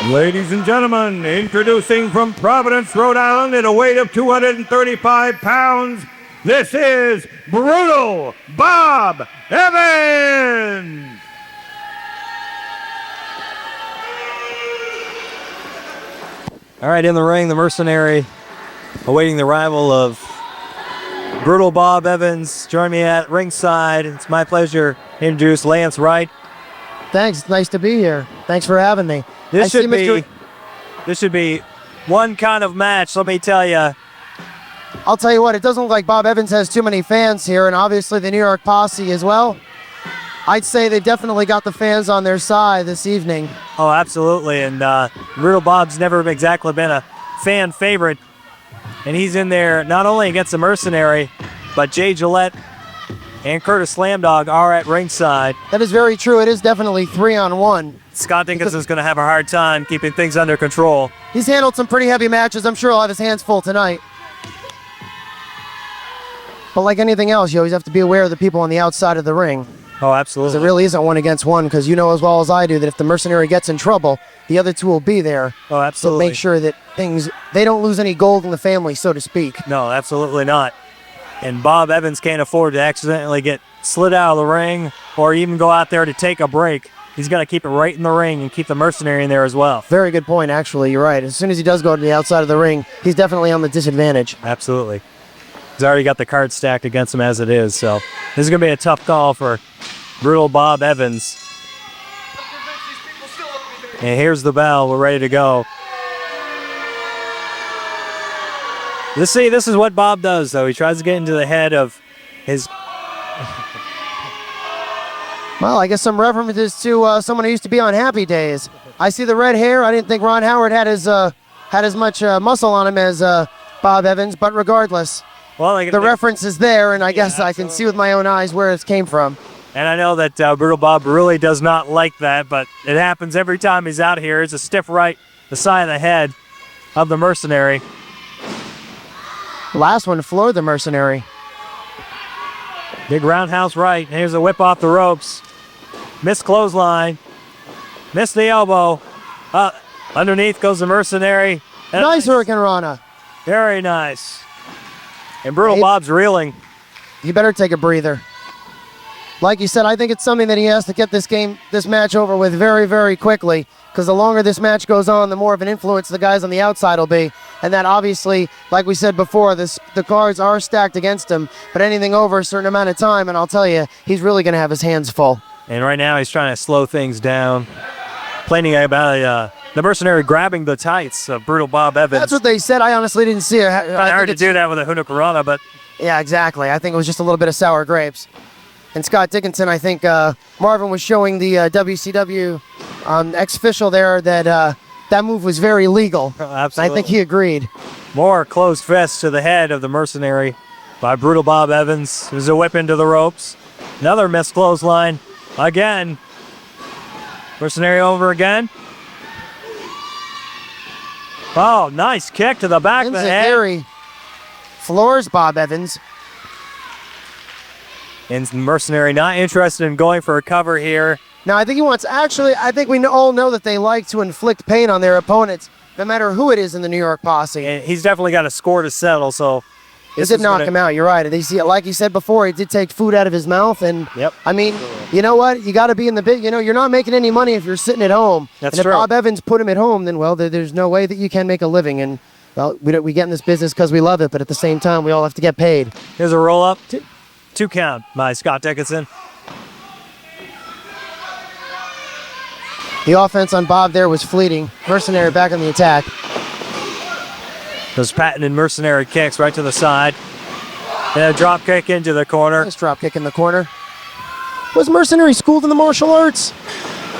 Ladies and gentlemen, introducing from Providence, Rhode Island at a weight of 235 pounds, this is Brutal Bob Evans! All right, in the ring, the Mercenary, awaiting the arrival of Brutal Bob Evans. Join me at ringside. It's my pleasure to introduce Lance Wright. Thanks, it's nice to be here. Thanks for having me. This should be one kind of match, let me tell you. I'll tell you what, it doesn't look like Bob Evans has too many fans here, and obviously the New York Posse as well. I'd say they definitely got the fans on their side this evening. Oh, absolutely, and Brutal Bob's never exactly been a fan favorite, and he's in there not only against the Mercenary, but Jay Gillette and Curtis Slamdog are at ringside. That is very true. It is definitely 3-on-1. Scott Dickinson's going to have a hard time keeping things under control. He's handled some pretty heavy matches. I'm sure he'll have his hands full tonight. But like anything else, you always have to be aware of the people on the outside of the ring. Oh, absolutely. Because it really isn't one against one, because you know as well as I do that if the Mercenary gets in trouble, the other two will be there. Oh, absolutely. To make sure that they don't lose any gold in the family, so to speak. No, absolutely not. And Bob Evans can't afford to accidentally get slid out of the ring or even go out there to take a break. He's got to keep it right in the ring and keep the Mercenary in there as well. Very good point, actually. You're right. As soon as he does go to the outside of the ring, he's definitely on the disadvantage. Absolutely. He's already got the cards stacked against him as it is, so this is going to be a tough call for Brutal Bob Evans. And here's the bell. We're ready to go. Let's see, this is what Bob does, though. He tries to get into the head of his... Well, I guess some references to someone who used to be on Happy Days. I see the red hair. I didn't think Ron Howard had as much muscle on him as Bob Evans, but regardless, the reference is there, and I guess I can see with my own eyes where it came from. And I know that Brutal Bob really does not like that, but it happens every time he's out here. It's a stiff right, the side of the head of the Mercenary. Last one floored the Mercenary. Big roundhouse right. Here's a whip off the ropes. Missed clothesline. Missed the elbow. Underneath goes the Mercenary. Nice Hurricane Rana. Very nice. And Brutal Bob's reeling. You better take a breather. Like you said, I think it's something that he has to get this match over with very, very quickly, because the longer this match goes on, the more of an influence the guys on the outside will be. And that obviously, like we said before, the cards are stacked against him, but anything over a certain amount of time, and I'll tell you, he's really going to have his hands full. And right now he's trying to slow things down, complaining about the Mercenary grabbing the tights of Brutal Bob Evans. That's what they said. I honestly didn't see it. I hard to do that with a Hunakarana, but... Yeah, exactly. I think it was just a little bit of sour grapes. And Scott Dickinson, I think Marvin was showing the WCW ex-official there that that move was very legal. Oh, absolutely. I think he agreed. More closed fists to the head of the Mercenary by Brutal Bob Evans. There's a whip into the ropes. Another missed clothesline. Again. Mercenary over again. Oh, nice kick to the back of the head. Floors Bob Evans. And Mercenary not interested in going for a cover here. Now, I think he wants, I think we all know that they like to inflict pain on their opponents, no matter who it is in the New York Posse. And he's definitely got a score to settle, so... It did knock him out, you're right. Like he said before, he did take food out of his mouth, and I mean, you know what? You got to be in the big, you're not making any money if you're sitting at home. That's true. And if Bob Evans put him at home, then, well, there's no way that you can make a living, and, well, we get in this business because we love it, but at the same time, we all have to get paid. Here's a roll-up. Two count by Scott Dickinson. The offense on Bob there was fleeting. Mercenary back on the attack. Those patented Mercenary kicks right to the side. And a drop kick into the corner. Nice drop kick in the corner. Was Mercenary schooled in the martial arts?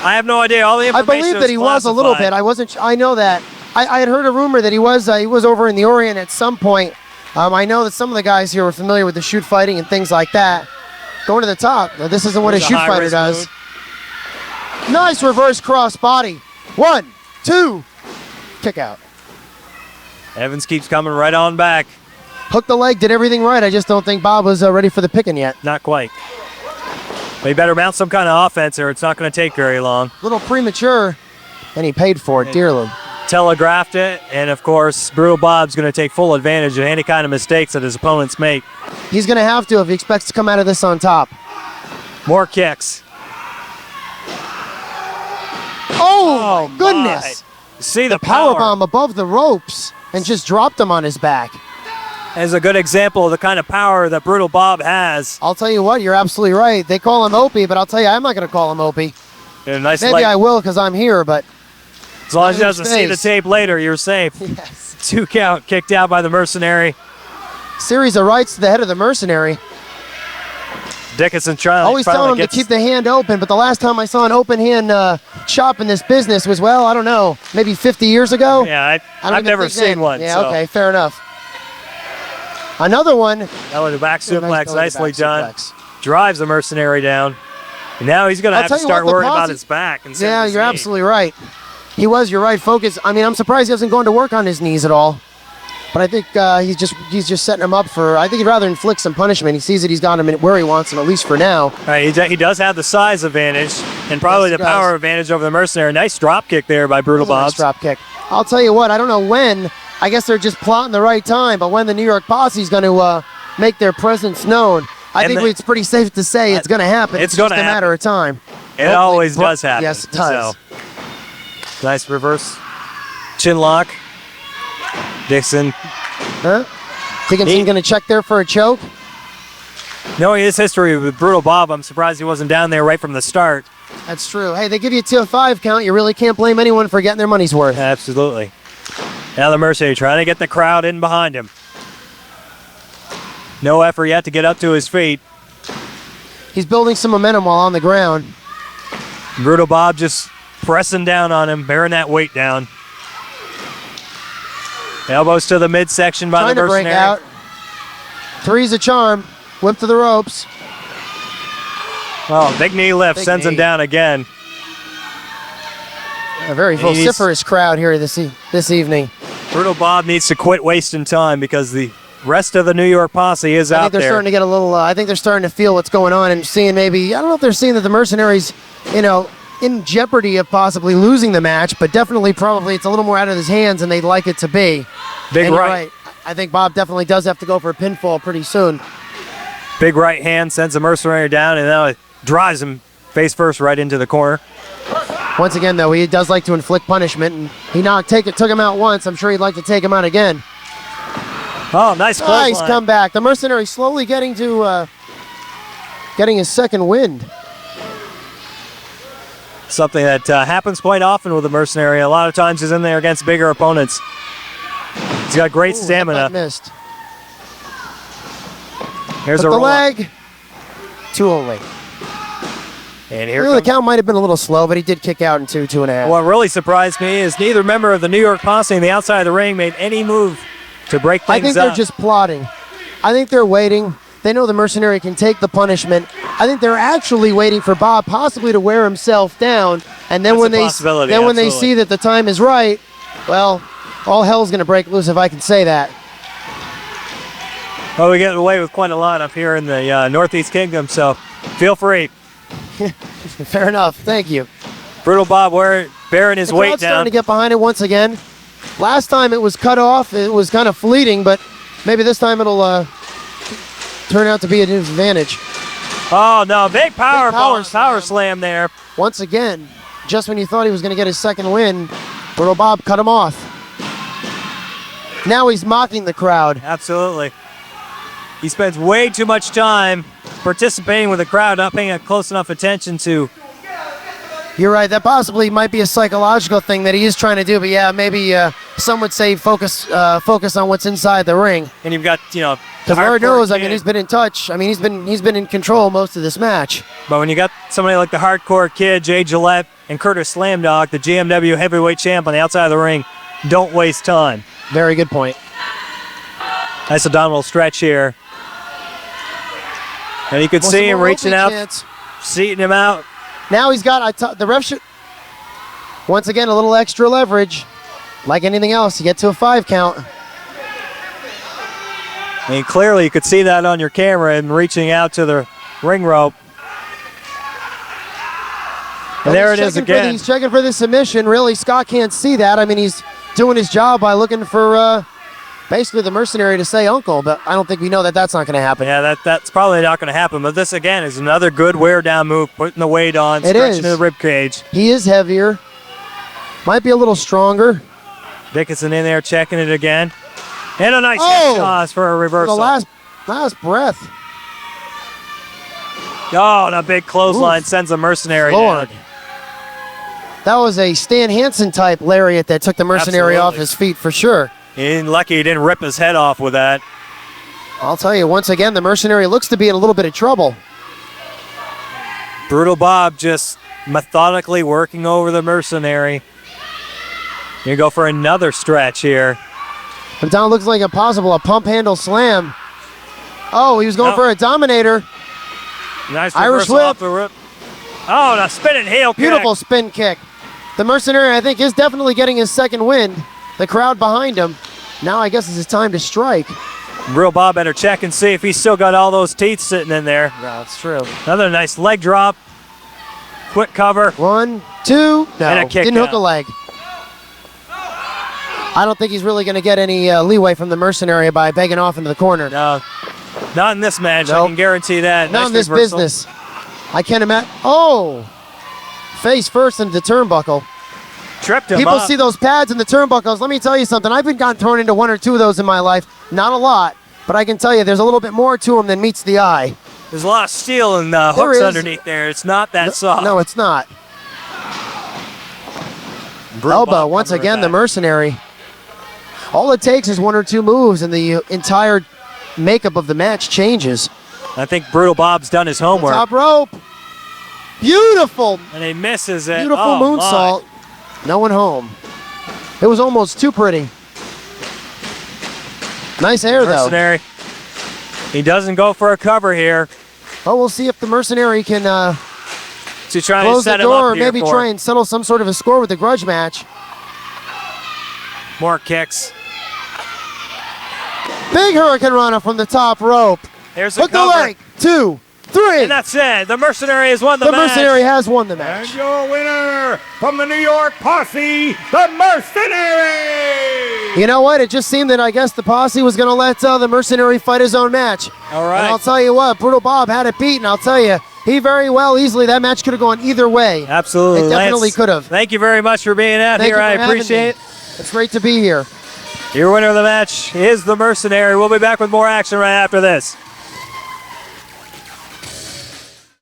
I have no idea. All the information I believe that he was a little bit. I know that. I had heard a rumor that he was over in the Orient at some point. I know that some of the guys here were familiar with the shoot fighting and things like that. Going to the top. Now, this isn't what a shoot fighter does. Nice reverse cross body. 1, 2. Kick out. Evans keeps coming right on back. Hooked the leg, did everything right. I just don't think Bob was ready for the picking yet. Not quite. But he better mount some kind of offense or it's not going to take very long. A little premature. And he paid for it dearly. Telegraphed it, and of course, Brutal Bob's going to take full advantage of any kind of mistakes that his opponents make. He's going to have to if he expects to come out of this on top. More kicks. Oh my goodness. See the Power bomb above the ropes and just dropped him on his back. As a good example of the kind of power that Brutal Bob has. I'll tell you what, you're absolutely right. They call him Opie, but I'll tell you, I'm not going to call him Opie. Nice Maybe I will because I'm here, but as long as he doesn't see the tape later, you're safe. Yes. 2 count, kicked out by the Mercenary. Series of rights to the head of the Mercenary. Dickinson trying. Always telling him to keep the hand open, but the last time I saw an open hand chop in this business was, well, I don't know, maybe 50 years ago? Yeah, I've never seen one. Yeah, so. okay, fair enough. Another one. That was a back suplex, nicely done. Suplex. Drives the Mercenary down. And now he's going to have to start worrying about his back. Yeah, you're absolutely right. He was, you're right, focus. I mean, I'm surprised he hasn't gone to work on his knees at all. But I think he's just setting him up for, I think he'd rather inflict some punishment. He sees that he's got him where he wants him, at least for now. Right, he does have the size advantage and probably the power advantage over the Mercenary. Nice drop kick there by Brutal Bob. Nice drop kick. I'll tell you what, I don't know when. I guess they're just plotting the right time, but when the New York Posse is going to make their presence known, I think it's pretty safe to say it's going to happen. It's just a matter of time. It always does happen. Yes, it does. So, nice reverse chin lock. Dixon. Huh? Dickinson going to check there for a choke? Knowing his history with Brutal Bob, I'm surprised he wasn't down there right from the start. That's true. Hey, they give you a 5 count. You really can't blame anyone for getting their money's worth. Absolutely. Now the Mercenary trying to get the crowd in behind him. No effort yet to get up to his feet. He's building some momentum while on the ground. Brutal Bob just pressing down on him, bearing that weight down. Elbows to the midsection by the Mercenary. Trying to break out. 3's a charm. Whip to the ropes. Oh, big knee lift sends him down again. A very vociferous crowd here this evening. Brutal Bob needs to quit wasting time because the rest of the New York Posse is out there. I think they're starting to get a little, I think they're starting to feel what's going on and seeing maybe, I don't know if they're seeing that the Mercenary's, in jeopardy of possibly losing the match, but definitely probably it's a little more out of his hands than they'd like it to be. Big right. I think Bob definitely does have to go for a pinfall pretty soon. Big right hand sends the Mercenary down, and now it drives him face first right into the corner. Once again, though, he does like to inflict punishment, and he took him out once. I'm sure he'd like to take him out again. Oh, nice comeback. The Mercenary slowly getting his second wind. Something that happens quite often with the Mercenary. A lot of times he's in there against bigger opponents. He's got great stamina. Missed. Here's the leg. 2-0 And here the count might have been a little slow, but he did kick out in 2.5. What really surprised me is neither member of the New York Posse on the outside of the ring made any move to break things up. I think they're just plotting. I think they're waiting. They know the Mercenary can take the punishment. I think they're actually waiting for Bob possibly to wear himself down, and then when they see that the time is right, well, all hell's going to break loose if I can say that. Well, we get away with quite a lot up here in the Northeast Kingdom, so feel free. Fair enough. Thank you. Brutal Bob bearing his weight down. Starting to get behind it once again. Last time it was cut off. It was kind of fleeting, but maybe this time it'll turn out to be an advantage. Oh, no. Big power slam there. Once again, just when you thought he was going to get his second win, Brutal Bob cut him off. Now he's mocking the crowd. Absolutely. He spends way too much time participating with the crowd, not paying close enough attention to. You're right. That possibly might be a psychological thing that he is trying to do. But yeah, maybe some would say focus on what's inside the ring. And you've got, because Lord knows, he's been in touch. He's been in control most of this match. But when you got somebody like the Hardcore Kid, Jay Gillette, and Curtis Slam Dog, the GMW heavyweight champ on the outside of the ring, don't waste time. Very good point. Nice abdominal stretch here. And you could see him reaching out, seating him out. Now he's got, the ref should, once again, a little extra leverage. Like anything else, you get to a 5 count. And clearly you could see that on your camera and reaching out to the ring rope. And there it is again. He's checking for the submission. Really, Scott can't see that. I mean, he's doing his job by looking for basically the Mercenary to say uncle, but I don't think we know that that's not going to happen. Yeah, that's probably not going to happen. But this, again, is another good wear-down move, putting the weight on, stretching the rib cage. He is heavier. Might be a little stronger. Dickinson in there checking it again. And a nice toss for a reversal. The last breath. Oh, and a big clothesline sends a Mercenary Lord. down. That was a Stan Hansen type lariat that took the Mercenary off his feet for sure. Lucky he didn't rip his head off with that. I'll tell you, once again, the Mercenary looks to be in a little bit of trouble. Brutal Bob just methodically working over the Mercenary. You go for another stretch here. But down looks like a pump handle slam. Oh, he was going for a Dominator. Nice Irish reversal whip. off the rip. Oh, and a spinning heel kick. Beautiful spin kick. The Mercenary, I think, is definitely getting his second wind. The crowd behind him. Now I guess it's his time to strike. Real Bob better check and see if he's still got all those teeth sitting in there. Yeah, that's true. Another nice leg drop. Quick cover. 1, 2. No, and a kick didn't hook out. a leg. I don't think he's really going to get any leeway from the Mercenary by begging off into the corner. No, not in this match. Nope. I can guarantee that. Not Nice in this reversal. business. I can't imagine. Oh! Face first into the turnbuckle. Tripped him People up. see those pads in the turnbuckles. Let me tell you something. I've been gotten thrown into 1 or 2 of those in my life. Not a lot, but I can tell you there's a little bit more to them than meets the eye. There's a lot of steel and hooks underneath there. It's not that soft. No, it's not. Brutal Elbow, Bob once coming again, right the back. Mercenary. All it takes is 1 or 2 moves, and the entire makeup of the match changes. I think Brutal Bob's done his homework. Top rope. Beautiful, And he misses it. beautiful Oh, moonsault. No one home. It was almost too pretty. Nice air, though. Mercenary. He doesn't go for a cover here. Oh, we'll see if the Mercenary can Is he trying to close the set him door up or here maybe for try and settle some sort of a score with the grudge match. more kicks? Big Hurricane Rana from the top rope. Here's a Hook the cover. leg. 2, 3. And that's it. The Mercenary has won the The match. Mercenary has won the And match. your winner from the New York Posse, the Mercenary! You know what? It just seemed that I guess the Posse was going to let the Mercenary fight his own match. All right. And I'll tell you what, Brutal Bob had it beat, and I'll tell you, he very well easily, that match could have gone either way. Absolutely. It definitely Lance, could have. Thank you very much for being out Thank here. you for I having appreciate me. it. It's great to be here. Your winner of the match is the Mercenary. We'll be back with more action right after this.